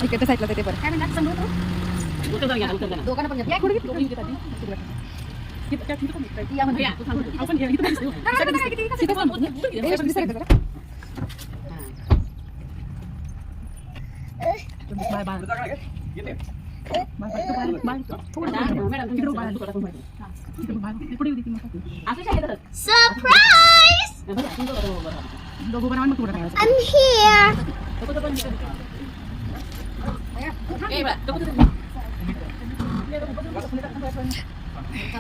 इकडच्या साईडला ते बरं. काय म्हणतात समोर दोघांना पण या कुठे दोघी घेतात I'm here.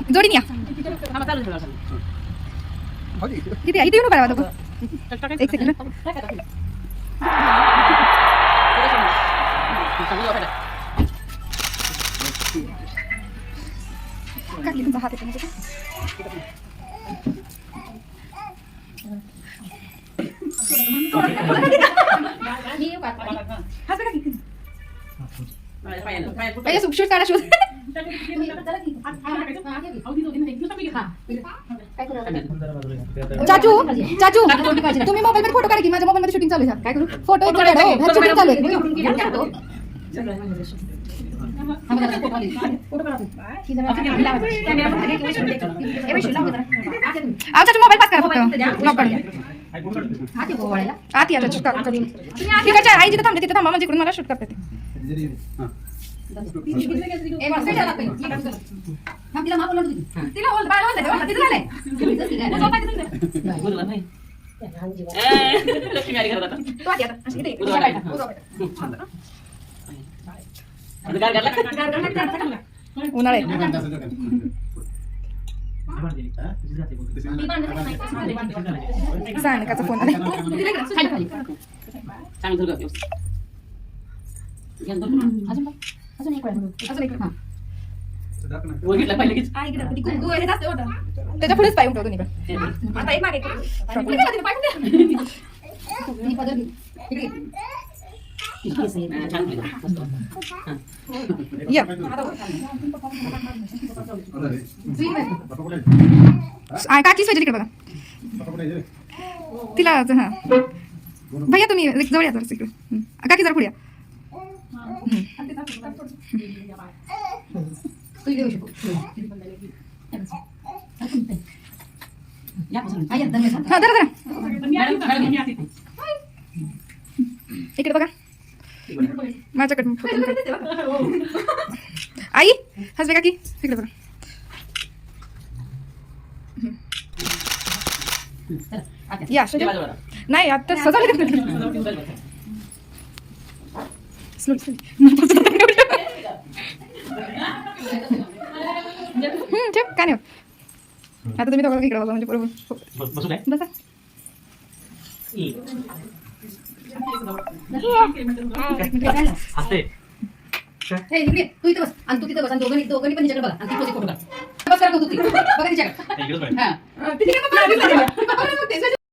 जोडीने या किती इथे येऊन पाहिजे एक सेकंड काकी तुमचा हात येतो शूट काढा शूट चाचू चाचू तुम्ही मोबाईल मध्ये फोटो काढा की माझ्या मोबाईल मध्ये शूटिंग चालू आहे काय करू फोटो शूटिंग चालू आहे चाचू मोबाईल पास करा फक्त लॉक करून आत या चाचू तिकडच्या आई जिथे थांबते तिथे थांबा म्हणजे इकडून मला शूट करते ते उन्हाळे सानिकाचा फोन आला अजून एक त्याच्या पुढेच पाय उठवतो आता एक मागे काकीच पाहिजे तिकडे बघा तिला हा भैया तुम्ही जवळ या जरा तिकडे काकी जरा पुढे इकडे बघा माझ्याकडे आई हसबे काकी इकडे बघा या नाही आता सजवलं ठेव काय नाही आता तुम्ही दोघं इकडे बघा म्हणजे बरोबर बसा तू इथे बस आणि तू तिथे बस आणि दोघांनी पण तिच्याकडे बघा आणि ती फोटो काढ बस करा तू बघा तिच्याकडे